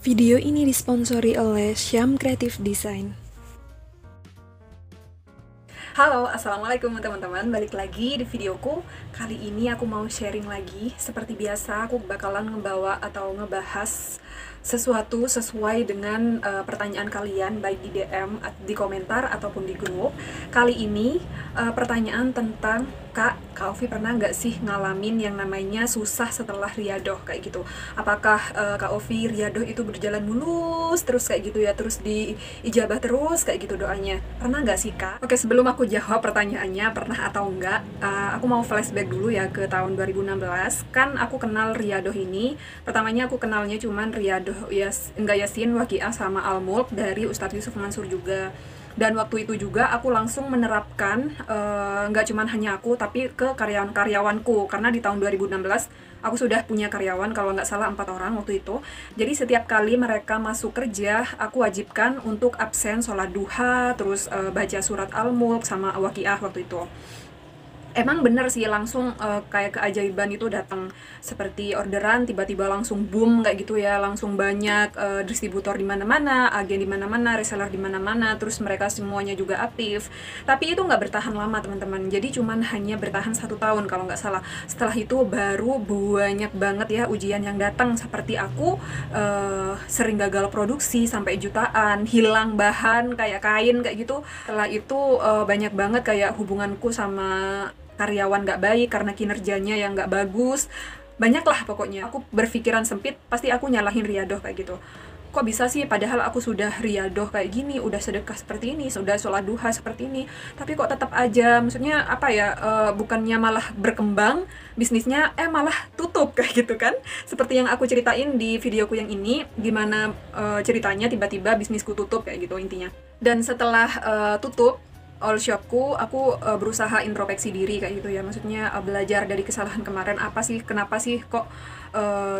Video ini disponsori oleh Syam Creative Design. Halo, assalamualaikum teman-teman. Balik lagi di videoku. Kali ini aku mau sharing lagi. Seperti biasa, aku bakalan ngebawa atau ngebahas sesuatu sesuai dengan pertanyaan kalian, baik di DM, di komentar, ataupun di grup. Kali ini pertanyaan tentang Kak Ovi pernah nggak sih ngalamin yang namanya susah setelah riadoh kayak gitu? Apakah Kak Ovi riadoh itu berjalan mulus terus kayak gitu ya, terus diijabah terus kayak gitu doanya? Pernah nggak sih Kak? Oke, sebelum aku jawab pertanyaannya pernah atau enggak, aku mau flashback dulu ya ke tahun 2016. Kan aku kenal riadoh ini, pertamanya aku kenalnya cuman riadoh enggak Yasin, Waqiah, sama Al-Mulk dari Ustadz Yusuf Mansur juga. Dan waktu itu juga aku langsung menerapkan, nggak cuman hanya aku tapi ke karyawan-karyawanku, karena di tahun 2016 aku sudah punya karyawan, kalau nggak salah 4 orang waktu itu. Jadi setiap kali mereka masuk kerja, aku wajibkan untuk absen sholat duha, terus baca surat Al-Mulk sama Waqiah waktu itu. Emang bener sih, langsung kayak keajaiban itu datang, seperti orderan tiba-tiba langsung boom kayak gitu ya, langsung banyak distributor di mana-mana, agen di mana-mana, reseller di mana-mana, terus mereka semuanya juga aktif. Tapi itu nggak bertahan lama teman-teman, jadi cuman hanya bertahan 1 tahun kalau nggak salah. Setelah itu baru banyak banget ya ujian yang datang, seperti aku sering gagal produksi sampai jutaan, hilang bahan kayak kain kayak gitu. Setelah itu banyak banget kayak hubunganku sama karyawan nggak baik karena kinerjanya yang nggak bagus. Banyak lah pokoknya. Aku berpikiran sempit, pasti aku nyalahin riadoh kayak gitu. Kok bisa sih, padahal aku sudah riadoh kayak gini, udah sedekah seperti ini, sudah sholat duha seperti ini, tapi kok tetap aja, maksudnya apa ya, bukannya malah berkembang bisnisnya, malah tutup kayak gitu kan. Seperti yang aku ceritain di videoku yang ini, gimana ceritanya tiba-tiba bisnisku tutup kayak gitu intinya. Dan setelah tutup all shopku, aku berusaha introspeksi diri kayak gitu ya, maksudnya belajar dari kesalahan kemarin, apa sih, kenapa sih kok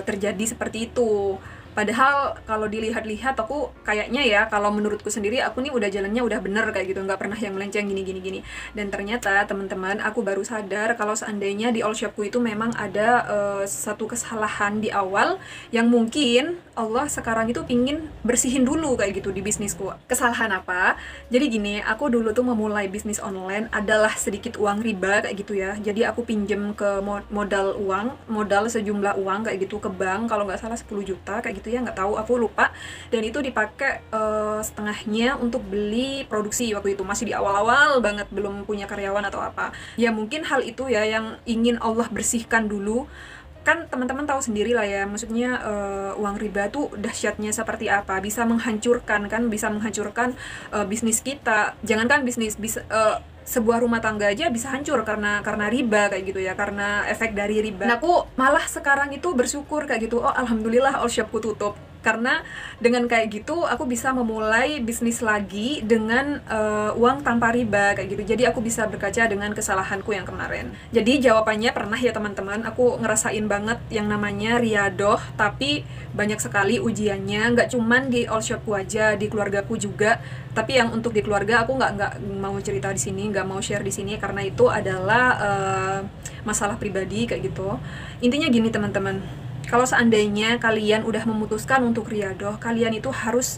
terjadi seperti itu. Padahal kalau dilihat-lihat aku kayaknya ya, kalau menurutku sendiri aku nih udah jalannya udah bener kayak gitu, nggak pernah yang melenceng gini. Dan ternyata teman-teman, aku baru sadar kalau seandainya di all shopku itu memang ada satu kesalahan di awal yang mungkin Allah sekarang itu pingin bersihin dulu kayak gitu di bisnisku. Kesalahan apa? Jadi gini, aku dulu tuh memulai bisnis online adalah sedikit uang riba kayak gitu ya. Jadi aku pinjem ke modal sejumlah uang kayak gitu ke bank, kalau nggak salah 10 juta kayak gitu ya, nggak tahu, aku lupa. Dan itu dipakai setengahnya untuk beli produksi. Waktu itu masih di awal-awal banget, belum punya karyawan atau apa. Ya mungkin hal itu ya yang ingin Allah bersihkan dulu. Kan teman-teman tahu sendiri lah ya, maksudnya uang riba tuh dahsyatnya seperti apa, bisa menghancurkan bisnis kita. Jangankan bisnis, bisa sebuah rumah tangga aja bisa hancur karena riba kayak gitu ya, karena efek dari riba. Nah, aku malah sekarang itu bersyukur kayak gitu, oh alhamdulillah all shopku tutup, karena dengan kayak gitu aku bisa memulai bisnis lagi dengan uang tanpa riba kayak gitu. Jadi aku bisa berkaca dengan kesalahanku yang kemarin. Jadi jawabannya pernah ya teman-teman, aku ngerasain banget yang namanya riadoh, tapi banyak sekali ujiannya, nggak cuman di all shopku aja, di keluargaku juga. Tapi yang untuk di keluarga aku nggak mau cerita di sini, nggak mau share di sini, karena itu adalah masalah pribadi kayak gitu. Intinya gini teman-teman, kalau seandainya kalian udah memutuskan untuk riadoh, kalian itu harus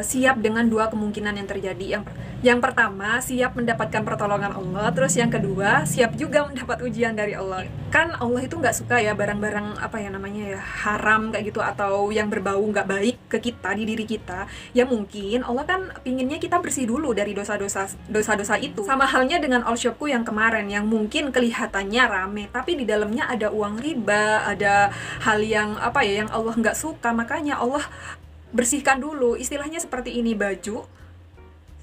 siap dengan 2 kemungkinan yang terjadi. Yang pertama, siap mendapatkan pertolongan Allah. Terus yang kedua, siap juga mendapat ujian dari Allah. Kan Allah itu nggak suka ya barang-barang apa ya namanya ya, haram kayak gitu, atau yang berbau nggak baik ke kita, di diri kita. Ya mungkin Allah kan pinginnya kita bersih dulu dari dosa-dosa itu. Sama halnya dengan all shopku yang kemarin, yang mungkin kelihatannya rame, tapi di dalamnya ada uang riba, ada hal yang apa ya, yang Allah nggak suka. Makanya Allah bersihkan dulu. Istilahnya seperti ini, baju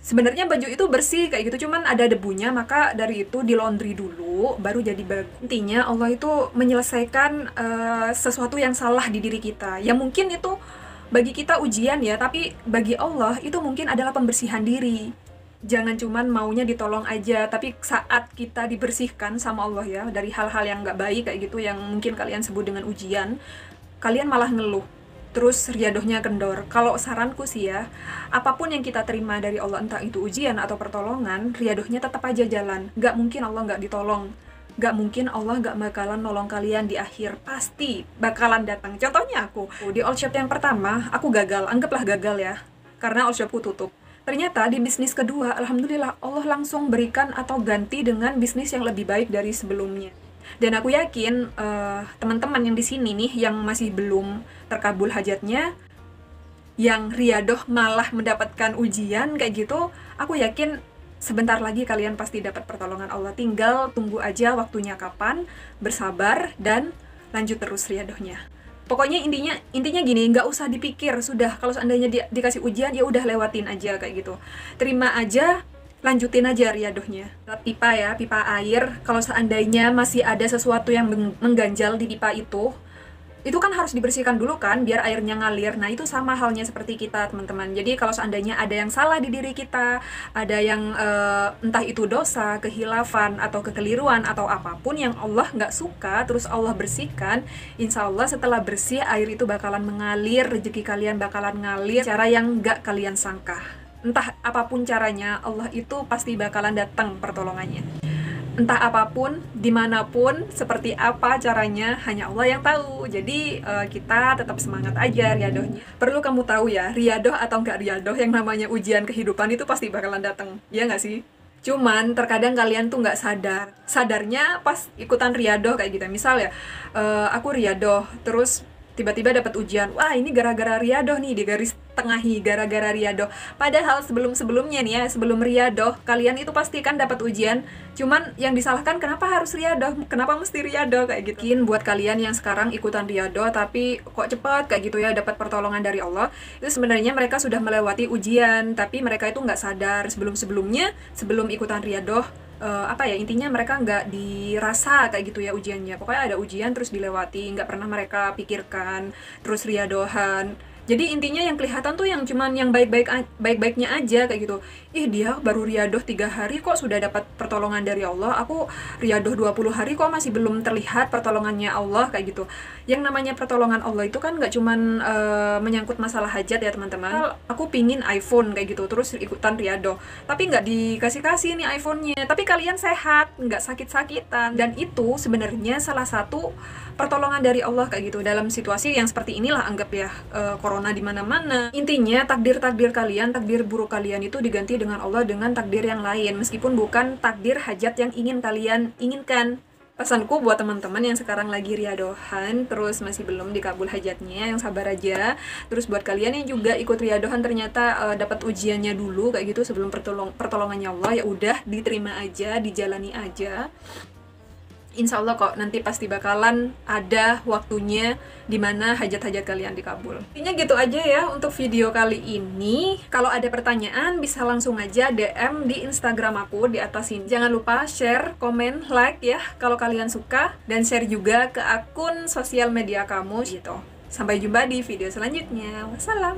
sebenarnya baju itu bersih kayak gitu, cuman ada debunya, maka dari itu di laundry dulu baru jadi bagus. Intinya Allah itu menyelesaikan sesuatu yang salah di diri kita, yang mungkin itu bagi kita ujian ya, tapi bagi Allah itu mungkin adalah pembersihan diri. Jangan cuman maunya ditolong aja, tapi saat kita dibersihkan sama Allah ya dari hal-hal yang nggak baik kayak gitu, yang mungkin kalian sebut dengan ujian, kalian malah ngeluh, terus riadohnya kendor. Kalau saranku sih ya, apapun yang kita terima dari Allah, entah itu ujian atau pertolongan, riadohnya tetap aja jalan. Nggak mungkin Allah nggak ditolong. Gak mungkin Allah gak bakalan nolong kalian di akhir, pasti bakalan datang. Contohnya aku, di all shop yang pertama, aku gagal, anggaplah gagal ya, karena all shopku tutup. Ternyata di bisnis kedua, alhamdulillah Allah langsung berikan atau ganti dengan bisnis yang lebih baik dari sebelumnya. Dan aku yakin teman-teman yang di sini nih yang masih belum terkabul hajatnya, yang riadoh malah mendapatkan ujian kayak gitu, aku yakin sebentar lagi kalian pasti dapat pertolongan Allah. Tinggal tunggu aja waktunya kapan, bersabar, dan lanjut terus riadohnya. Pokoknya intinya gini, nggak usah dipikir, sudah kalau seandainya dikasih ujian, ya udah lewatin aja kayak gitu. Terima aja, lanjutin aja riadohnya. Pipa ya, pipa air, kalau seandainya masih ada sesuatu yang mengganjal di pipa itu kan harus dibersihkan dulu kan, biar airnya ngalir. Nah, itu sama halnya seperti kita, teman-teman. Jadi, kalau seandainya ada yang salah di diri kita, ada yang entah itu dosa, kehilafan, atau kekeliruan, atau apapun yang Allah nggak suka, terus Allah bersihkan, insya Allah setelah bersih, air itu bakalan mengalir, rezeki kalian bakalan ngalir, cara yang nggak kalian sangka. Entah apapun caranya, Allah itu pasti bakalan datang pertolongannya. Entah apapun, dimanapun, seperti apa caranya, hanya Allah yang tahu. Jadi kita tetap semangat aja riadohnya. Perlu kamu tahu ya, riadoh atau nggak riadoh, yang namanya ujian kehidupan itu pasti bakalan datang. Iya nggak sih? Cuman terkadang kalian tuh nggak sadar. Sadarnya pas ikutan riadoh kayak gitu. Misal ya, aku riadoh, terus tiba-tiba dapat ujian. Wah, ini gara-gara riadoh nih, di garis tengahi gara-gara riadoh. Padahal sebelum-sebelumnya nih ya, sebelum riadoh, kalian itu pasti kan dapat ujian. Cuman yang disalahkan kenapa harus riadoh? Kenapa mesti riadoh kayak gitu? Mungkin buat kalian yang sekarang ikutan riadoh tapi kok cepat kayak gitu ya dapat pertolongan dari Allah, itu sebenarnya mereka sudah melewati ujian, tapi mereka itu nggak sadar sebelum-sebelumnya, sebelum ikutan riadoh, intinya mereka nggak dirasa kayak gitu ya ujiannya. Pokoknya ada ujian terus dilewati, nggak pernah mereka pikirkan, terus riadohan. Jadi intinya yang kelihatan tuh yang cuman yang baik-baiknya aja kayak gitu. Dia baru riadoh 3 hari kok sudah dapat pertolongan dari Allah. Aku riadoh 20 hari kok masih belum terlihat pertolongannya Allah kayak gitu. Yang namanya pertolongan Allah itu kan nggak cuman menyangkut masalah hajat ya teman-teman. Aku pingin iPhone kayak gitu, terus ikutan riadoh. Tapi nggak dikasih-kasih nih iPhone-nya. Tapi kalian sehat, nggak sakit-sakitan. Dan itu sebenarnya salah satu pertolongan dari Allah kayak gitu. Dalam situasi yang seperti inilah, anggap ya corona di mana-mana. Intinya takdir-takdir kalian, takdir buruk kalian itu diganti dengan Allah dengan takdir yang lain, meskipun bukan takdir hajat yang ingin kalian inginkan. Pesanku buat teman-teman yang sekarang lagi riadohan terus masih belum dikabul hajatnya, yang sabar aja. Terus buat kalian yang juga ikut riadohan ternyata dapat ujiannya dulu kayak gitu sebelum pertolongannya Allah, ya udah diterima aja, dijalani aja. Insya Allah kok nanti pasti bakalan ada waktunya dimana hajat-hajat kalian dikabul. Intinya gitu aja ya untuk video kali ini. Kalau ada pertanyaan bisa langsung aja DM di Instagram aku di atas ini. Jangan lupa share, komen, like ya kalau kalian suka, dan share juga ke akun sosial media kamu gitu. Sampai jumpa di video selanjutnya. Wassalam.